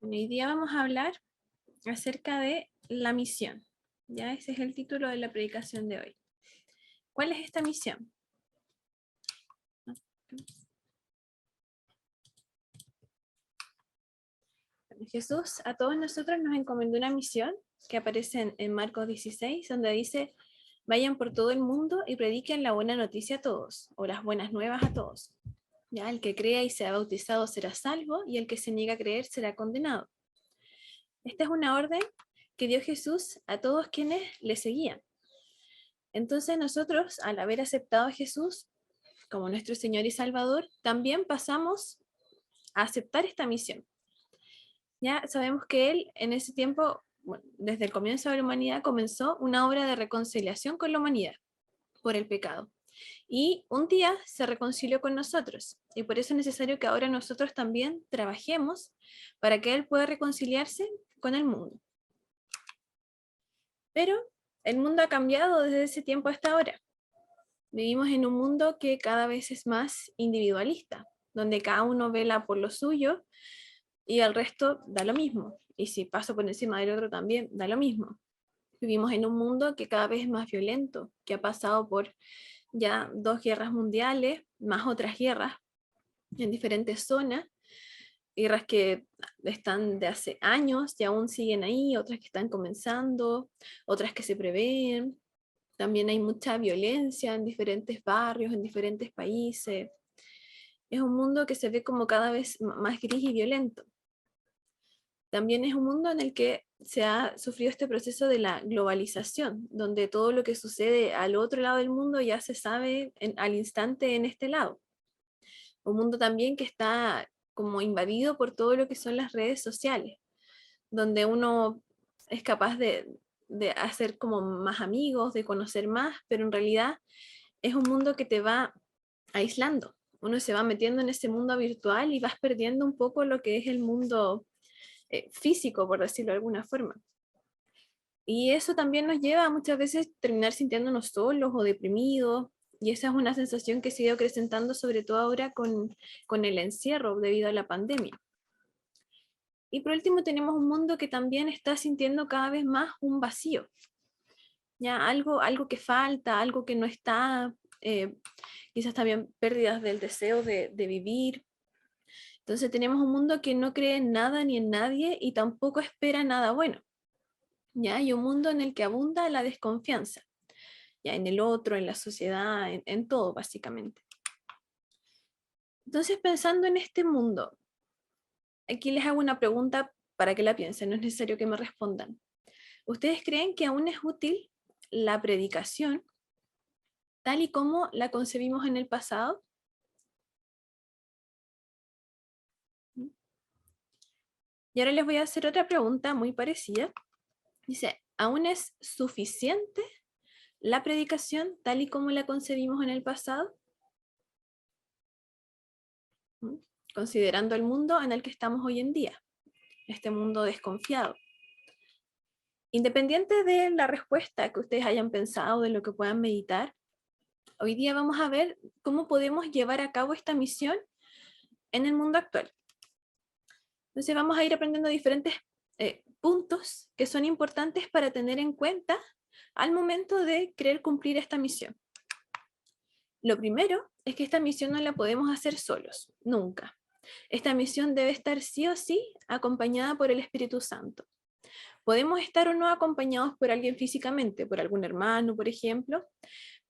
Hoy día vamos a hablar acerca de la misión. Ya ese es el título de la predicación de hoy. ¿Cuál es esta misión? Jesús a todos nosotros nos encomendó una misión que aparece en Marcos 16, donde dice, vayan por todo el mundo y prediquen la buena noticia a todos, o las buenas nuevas a todos. Ya, el que crea y sea bautizado será salvo, y el que se niega a creer será condenado. Esta es una orden que dio Jesús a todos quienes le seguían. Entonces nosotros, al haber aceptado a Jesús como nuestro Señor y Salvador, también pasamos a aceptar esta misión. Ya sabemos que Él en ese tiempo, bueno, desde el comienzo de la humanidad, comenzó una obra de reconciliación con la humanidad por el pecado. Y un día se reconcilió con nosotros. Y por eso es necesario que ahora nosotros también trabajemos para que Él pueda reconciliarse con el mundo. Pero el mundo ha cambiado desde ese tiempo hasta ahora. Vivimos en un mundo que cada vez es más individualista, donde cada uno vela por lo suyo y al resto da lo mismo. Y si paso por encima del otro también da lo mismo. Vivimos en un mundo que cada vez es más violento, que ha pasado por ya 2 guerras mundiales, más otras guerras en diferentes zonas, guerras que están de hace años y aún siguen ahí, otras que están comenzando, otras que se prevén. También hay mucha violencia en diferentes barrios, en diferentes países. Es un mundo que se ve como cada vez más gris y violento. También es un mundo en el que se ha sufrido este proceso de la globalización, donde todo lo que sucede al otro lado del mundo ya se sabe al instante en este lado. Un mundo también que está como invadido por todo lo que son las redes sociales, donde uno es capaz de hacer como más amigos, de conocer más, pero en realidad es un mundo que te va aislando. Uno se va metiendo en ese mundo virtual y vas perdiendo un poco lo que es el mundo físico, por decirlo de alguna forma. Y eso también nos lleva a muchas veces terminar sintiéndonos solos o deprimidos, y esa es una sensación que se ha ido acrecentando sobre todo ahora con el encierro debido a la pandemia. Y por último tenemos un mundo que también está sintiendo cada vez más un vacío, ya algo que falta, algo que no está, quizás también pérdidas del deseo de vivir. Entonces tenemos un mundo que no cree en nada ni en nadie y tampoco espera nada bueno. ¿Ya? Hay un mundo en el que abunda la desconfianza, ya en el otro, en la sociedad, en todo básicamente. Entonces pensando en este mundo, aquí les hago una pregunta para que la piensen, no es necesario que me respondan. ¿Ustedes creen que aún es útil la predicación tal y como la concebimos en el pasado? Y ahora les voy a hacer otra pregunta muy parecida. Dice, ¿aún es suficiente la predicación tal y como la concebimos en el pasado? Considerando el mundo en el que estamos hoy en día, este mundo desconfiado. Independiente de la respuesta que ustedes hayan pensado, de lo que puedan meditar, hoy día vamos a ver cómo podemos llevar a cabo esta misión en el mundo actual. Entonces vamos a ir aprendiendo diferentes puntos que son importantes para tener en cuenta al momento de querer cumplir esta misión. Lo primero es que esta misión no la podemos hacer solos, nunca. Esta misión debe estar sí o sí acompañada por el Espíritu Santo. Podemos estar o no acompañados por alguien físicamente, por algún hermano, por ejemplo,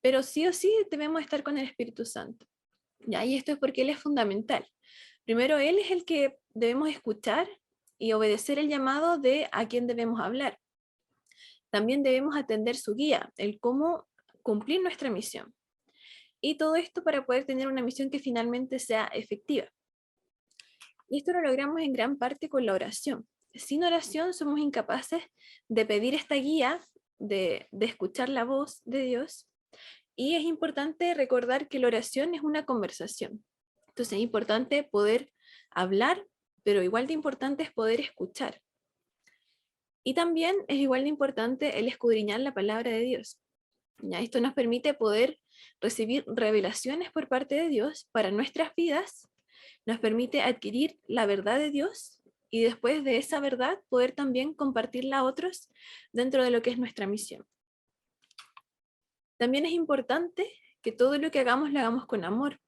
pero sí o sí debemos estar con el Espíritu Santo. ¿Ya? Y esto es porque Él es fundamental. Primero, Él es el que debemos escuchar y obedecer el llamado de a quién debemos hablar. También debemos atender su guía, el cómo cumplir nuestra misión. Y todo esto para poder tener una misión que finalmente sea efectiva. Y esto lo logramos en gran parte con la oración. Sin oración somos incapaces de pedir esta guía, de escuchar la voz de Dios. Y es importante recordar que la oración es una conversación. Entonces es importante poder hablar, pero igual de importante es poder escuchar. Y también es igual de importante el escudriñar la palabra de Dios. ¿Ya? Esto nos permite poder recibir revelaciones por parte de Dios para nuestras vidas, nos permite adquirir la verdad de Dios y después de esa verdad poder también compartirla a otros dentro de lo que es nuestra misión. También es importante que todo lo que hagamos lo hagamos con amor.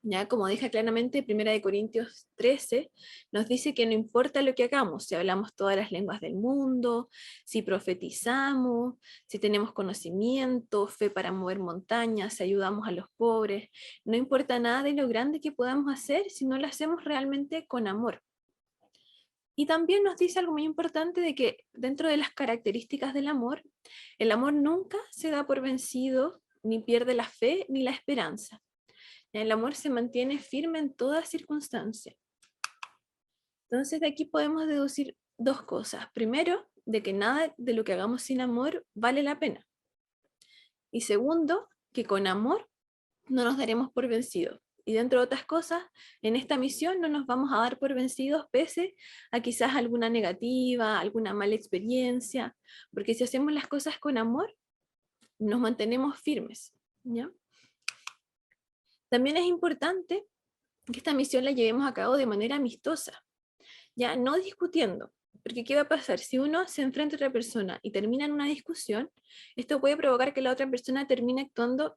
Ya, como dice claramente, 1 Corintios 13 nos dice que no importa lo que hagamos, si hablamos todas las lenguas del mundo, si profetizamos, si tenemos conocimiento, fe para mover montañas, si ayudamos a los pobres, no importa nada de lo grande que podamos hacer si no lo hacemos realmente con amor. Y también nos dice algo muy importante de que dentro de las características del amor, el amor nunca se da por vencido, ni pierde la fe ni la esperanza. El amor se mantiene firme en toda circunstancia. Entonces de aquí podemos deducir dos cosas. Primero, de que nada de lo que hagamos sin amor vale la pena. Y segundo, que con amor no nos daremos por vencidos. Y dentro de otras cosas, en esta misión no nos vamos a dar por vencidos pese a quizás alguna negativa, alguna mala experiencia, porque si hacemos las cosas con amor, nos mantenemos firmes, ¿ya? También es importante que esta misión la llevemos a cabo de manera amistosa, ya no discutiendo, porque ¿qué va a pasar? Si uno se enfrenta a otra persona y termina en una discusión, esto puede provocar que la otra persona termine actuando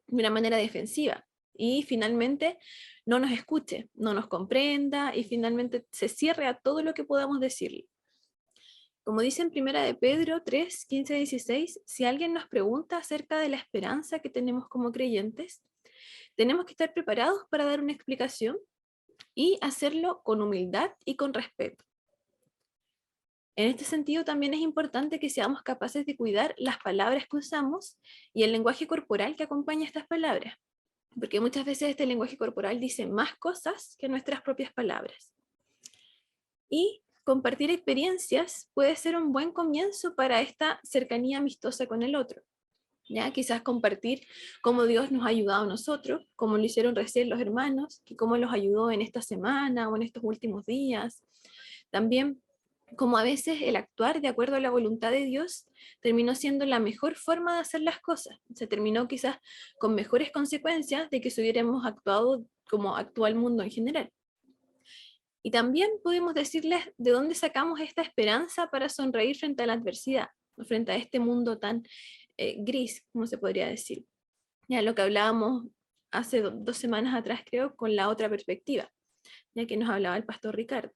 de una manera defensiva y finalmente no nos escuche, no nos comprenda y finalmente se cierre a todo lo que podamos decirle. Como dice en 1 Pedro 3, 15, 16, si alguien nos pregunta acerca de la esperanza que tenemos como creyentes, tenemos que estar preparados para dar una explicación y hacerlo con humildad y con respeto. En este sentido, también es importante que seamos capaces de cuidar las palabras que usamos y el lenguaje corporal que acompaña estas palabras, porque muchas veces este lenguaje corporal dice más cosas que nuestras propias palabras. Y compartir experiencias puede ser un buen comienzo para esta cercanía amistosa con el otro. ¿Ya? Quizás compartir cómo Dios nos ha ayudado a nosotros, como lo hicieron recién los hermanos, y cómo los ayudó en esta semana o en estos últimos días. También como a veces el actuar de acuerdo a la voluntad de Dios terminó siendo la mejor forma de hacer las cosas. Se terminó quizás con mejores consecuencias de que si hubiéramos actuado como actúa el mundo en general. Y también podemos decirles de dónde sacamos esta esperanza para sonreír frente a la adversidad, frente a este mundo tan gris, como se podría decir. Ya lo que hablábamos hace 2 semanas atrás, creo, con la otra perspectiva, ya que nos hablaba el pastor Ricardo.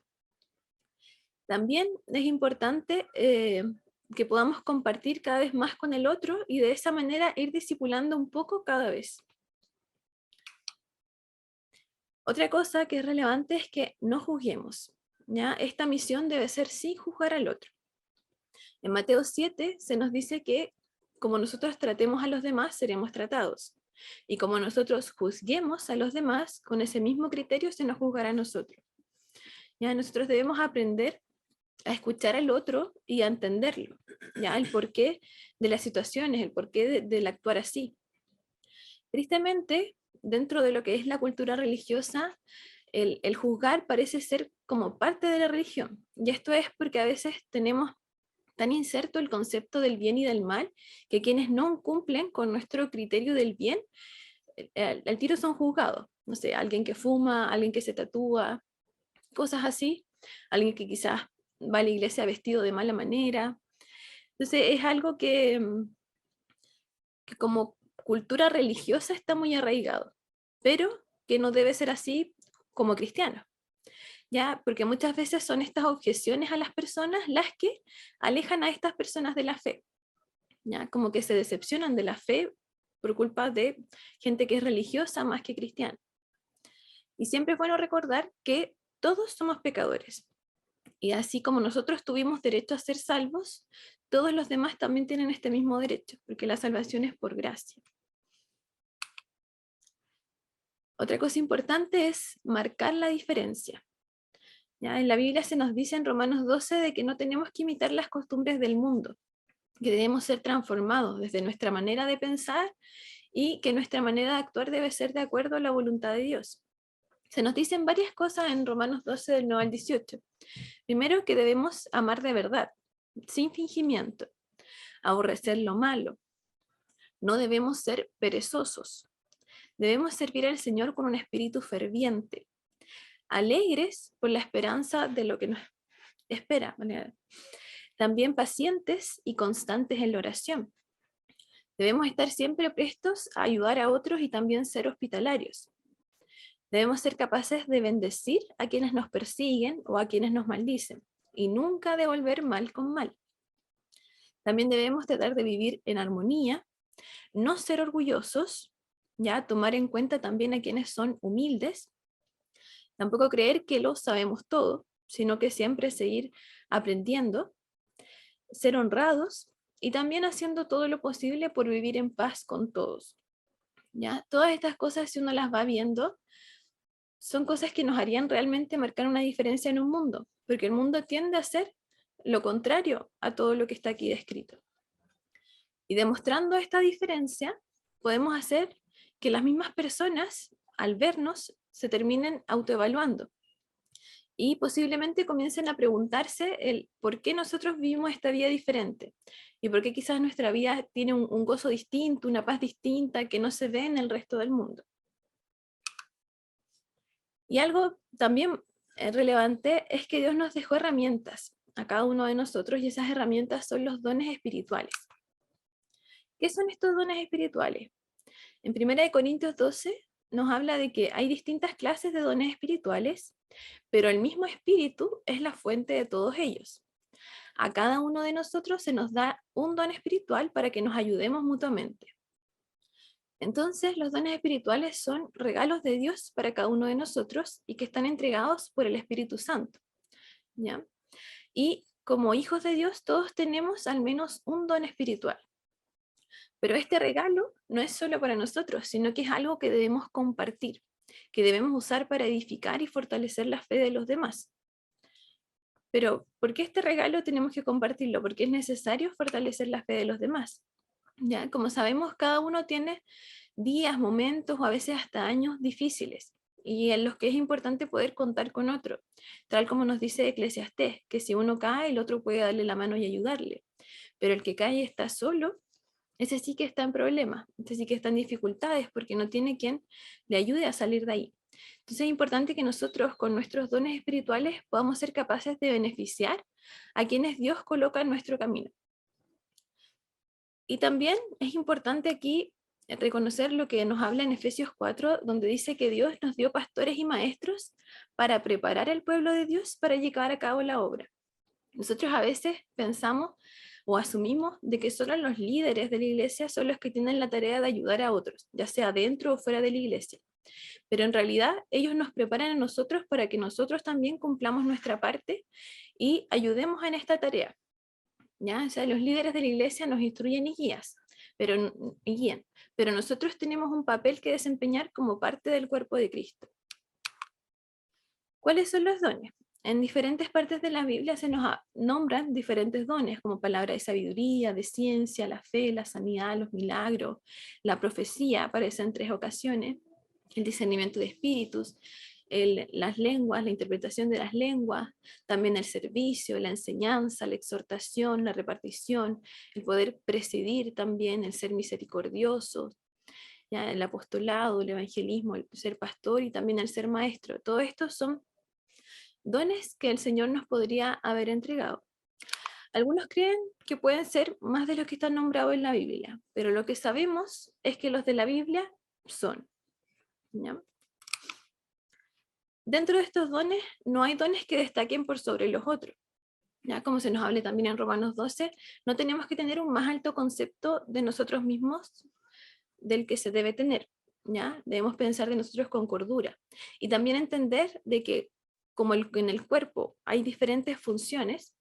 También es importante que podamos compartir cada vez más con el otro y de esa manera ir discipulando un poco cada vez. Otra cosa que es relevante es que no juzguemos, ¿ya? Esta misión debe ser sin juzgar al otro. En Mateo 7 se nos dice que como nosotros tratemos a los demás, seremos tratados. Y como nosotros juzguemos a los demás, con ese mismo criterio se nos juzgará a nosotros. ¿Ya? Nosotros debemos aprender a escuchar al otro y a entenderlo, ¿ya? El porqué de las situaciones, el porqué del actuar así. Tristemente, dentro de lo que es la cultura religiosa, el juzgar parece ser como parte de la religión. Y esto es porque a veces tenemos tan inserto el concepto del bien y del mal, que quienes no cumplen con nuestro criterio del bien, al tiro son juzgados. No sé, alguien que fuma, alguien que se tatúa, cosas así, alguien que quizás va a la iglesia vestido de mala manera. Entonces es algo que como cultura religiosa está muy arraigado, pero que no debe ser así como cristiano. ¿Ya? Porque muchas veces son estas objeciones a las personas las que alejan a estas personas de la fe, ¿ya? Como que se decepcionan de la fe por culpa de gente que es religiosa más que cristiana. Y siempre es bueno recordar que todos somos pecadores. Y así como nosotros tuvimos derecho a ser salvos, todos los demás también tienen este mismo derecho, porque la salvación es por gracia. Otra cosa importante es marcar la diferencia. ¿Ya? En la Biblia se nos dice en Romanos 12 de que no tenemos que imitar las costumbres del mundo, que debemos ser transformados desde nuestra manera de pensar y que nuestra manera de actuar debe ser de acuerdo a la voluntad de Dios. Se nos dicen varias cosas en Romanos 12 del 9 al 18. Primero, que debemos amar de verdad, sin fingimiento, aborrecer lo malo. No debemos ser perezosos. Debemos servir al Señor con un espíritu ferviente, alegres por la esperanza de lo que nos espera. También pacientes y constantes en la oración. Debemos estar siempre prestos a ayudar a otros y también ser hospitalarios. Debemos ser capaces de bendecir a quienes nos persiguen o a quienes nos maldicen y nunca devolver mal con mal. También debemos tratar de vivir en armonía, no ser orgullosos, ya tomar en cuenta también a quienes son humildes, tampoco creer que lo sabemos todo, sino que siempre seguir aprendiendo, ser honrados y también haciendo todo lo posible por vivir en paz con todos. ¿Ya? Todas estas cosas, si uno las va viendo, son cosas que nos harían realmente marcar una diferencia en un mundo, porque el mundo tiende a ser lo contrario a todo lo que está aquí descrito. Y demostrando esta diferencia, podemos hacer que las mismas personas, al vernos, se terminen autoevaluando y posiblemente comiencen a preguntarse el por qué nosotros vivimos esta vida diferente y por qué quizás nuestra vida tiene un gozo distinto, una paz distinta que no se ve en el resto del mundo. Y algo también relevante es que Dios nos dejó herramientas a cada uno de nosotros y esas herramientas son los dones espirituales. ¿Qué son estos dones espirituales? En 1 Corintios 12 nos habla de que hay distintas clases de dones espirituales, pero el mismo espíritu es la fuente de todos ellos. A cada uno de nosotros se nos da un don espiritual para que nos ayudemos mutuamente. Entonces, los dones espirituales son regalos de Dios para cada uno de nosotros y que están entregados por el Espíritu Santo, ¿ya? Y como hijos de Dios, todos tenemos al menos un don espiritual. Pero este regalo no es solo para nosotros, sino que es algo que debemos compartir, que debemos usar para edificar y fortalecer la fe de los demás. Pero, ¿por qué este regalo tenemos que compartirlo? Porque es necesario fortalecer la fe de los demás. ¿Ya? Como sabemos, cada uno tiene días, momentos o a veces hasta años difíciles y en los que es importante poder contar con otro, tal como nos dice Eclesiastés, que si uno cae, el otro puede darle la mano y ayudarle, pero el que cae y está solo, ese sí que está en problemas, ese sí que está en dificultades porque no tiene quien le ayude a salir de ahí. Entonces es importante que nosotros con nuestros dones espirituales podamos ser capaces de beneficiar a quienes Dios coloca en nuestro camino. Y también es importante aquí reconocer lo que nos habla en Efesios 4, donde dice que Dios nos dio pastores y maestros para preparar al pueblo de Dios para llevar a cabo la obra. Nosotros a veces pensamos o asumimos de que solo los líderes de la iglesia son los que tienen la tarea de ayudar a otros, ya sea dentro o fuera de la iglesia. Pero en realidad ellos nos preparan a nosotros para que nosotros también cumplamos nuestra parte y ayudemos en esta tarea. ¿Ya? O sea, los líderes de la iglesia nos instruyen y guían, pero nosotros tenemos un papel que desempeñar como parte del cuerpo de Cristo. ¿Cuáles son los dones? En diferentes partes de la Biblia se nos nombran diferentes dones, como palabra de sabiduría, de ciencia, la fe, la sanidad, los milagros, la profecía, aparece en 3 ocasiones, el discernimiento de espíritus, las lenguas, la interpretación de las lenguas, también el servicio, la enseñanza, la exhortación, la repartición, el poder presidir también, el ser misericordioso, ya, el apostolado, el evangelismo, el ser pastor y también el ser maestro. Todo esto son dones que el Señor nos podría haber entregado. Algunos creen que pueden ser más de los que están nombrados en la Biblia, pero lo que sabemos es que los de la Biblia son, ¿ya? Dentro de estos dones no hay dones que destaquen por sobre los otros. ¿Ya? Como se nos habla también en Romanos 12, no tenemos que tener un más alto concepto de nosotros mismos del que se debe tener. ¿Ya? Debemos pensar de nosotros con cordura. Y también entender de que como en el cuerpo hay diferentes funciones,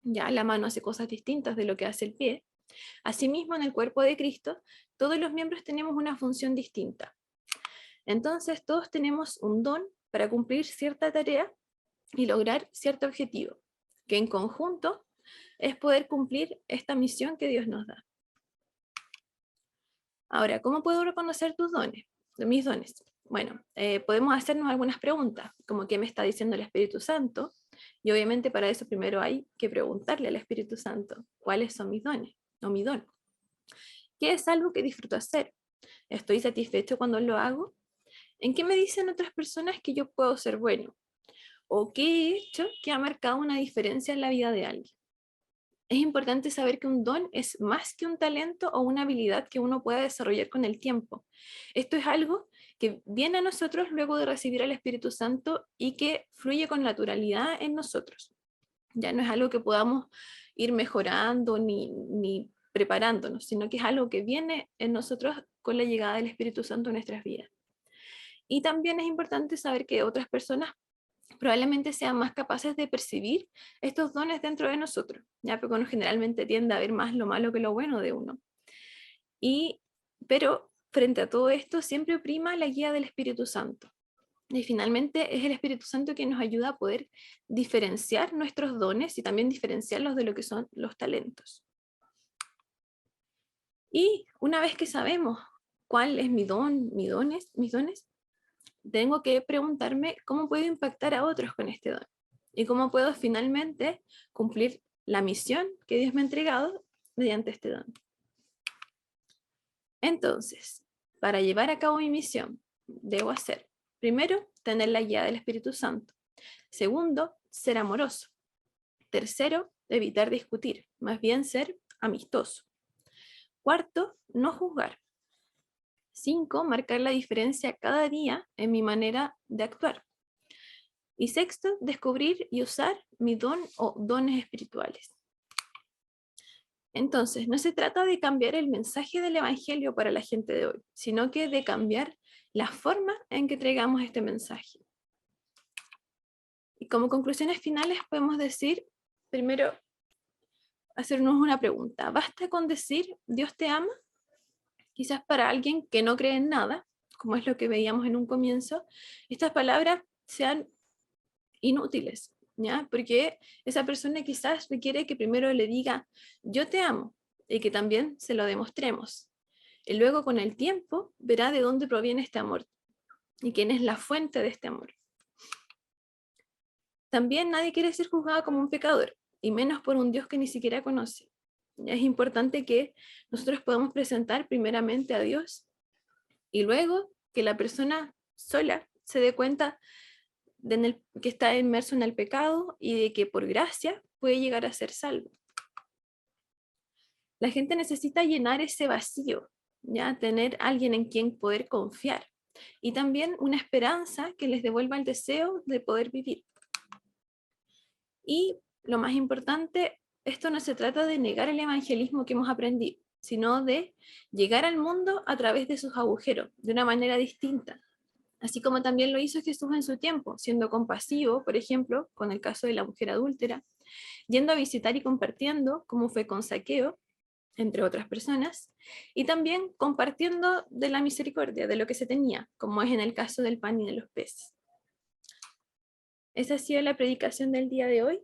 ya la mano hace cosas distintas de lo que hace el pie, asimismo en el cuerpo de Cristo todos los miembros tenemos una función distinta. Entonces todos tenemos un don para cumplir cierta tarea y lograr cierto objetivo, que en conjunto es poder cumplir esta misión que Dios nos da. Ahora, ¿cómo puedo reconocer tus dones? Mis dones. Bueno, podemos hacernos algunas preguntas, como qué me está diciendo el Espíritu Santo, y obviamente para eso primero hay que preguntarle al Espíritu Santo, ¿cuáles son mis dones o mi don? ¿Qué es algo que disfruto hacer? ¿Estoy satisfecho cuando lo hago? ¿En qué me dicen otras personas que yo puedo ser bueno? o qué he hecho que ha marcado una diferencia en la vida de alguien. Es importante saber que un don es más que un talento o una habilidad que uno puede desarrollar con el tiempo. Esto es algo que viene a nosotros luego de recibir al Espíritu Santo y que fluye con naturalidad en nosotros. Ya no es algo que podamos ir mejorando ni preparándonos, sino que es algo que viene en nosotros con la llegada del Espíritu Santo en nuestras vidas. Y también es importante saber que otras personas probablemente sean más capaces de percibir estos dones dentro de nosotros, ya porque uno generalmente tiende a ver más lo malo que lo bueno de uno. Pero frente a todo esto siempre prima la guía del Espíritu Santo. Y finalmente es el Espíritu Santo quien nos ayuda a poder diferenciar nuestros dones y también diferenciarlos de lo que son los talentos. Y una vez que sabemos cuál es mi don, mis dones, tengo que preguntarme cómo puedo impactar a otros con este don y cómo puedo finalmente cumplir la misión que Dios me ha entregado mediante este don. Entonces, para llevar a cabo mi misión, debo hacer, primero, tener la guía del Espíritu Santo. Segundo, ser amoroso. Tercero, evitar discutir, más bien ser amistoso. Cuarto, no juzgar. 5, marcar la diferencia cada día en mi manera de actuar. Y sexto, descubrir y usar mi don o dones espirituales. Entonces, no se trata de cambiar el mensaje del Evangelio para la gente de hoy, sino que de cambiar la forma en que entregamos este mensaje. Y como conclusiones finales podemos decir, primero, hacernos una pregunta. ¿Basta con decir Dios te ama? Quizás para alguien que no cree en nada, como es lo que veíamos en un comienzo, estas palabras sean inútiles, ¿ya? Porque esa persona quizás requiere que primero le diga yo te amo y que también se lo demostremos. Y luego con el tiempo verá de dónde proviene este amor y quién es la fuente de este amor. También nadie quiere ser juzgado como un pecador, y menos por un Dios que ni siquiera conoce. Es importante que nosotros podamos presentar primeramente a Dios y luego que la persona sola se dé cuenta que está inmerso en el pecado y de que por gracia puede llegar a ser salvo. La gente necesita llenar ese vacío, ya tener alguien en quien poder confiar y también una esperanza que les devuelva el deseo de poder vivir. Y lo más importante, esto no se trata de negar el evangelismo que hemos aprendido, sino de llegar al mundo a través de sus agujeros, de una manera distinta. Así como también lo hizo Jesús en su tiempo, siendo compasivo, por ejemplo, con el caso de la mujer adúltera, yendo a visitar y compartiendo, como fue con Zaqueo, entre otras personas, y también compartiendo de la misericordia, de lo que se tenía, como es en el caso del pan y de los peces. Esa ha sido la predicación del día de hoy.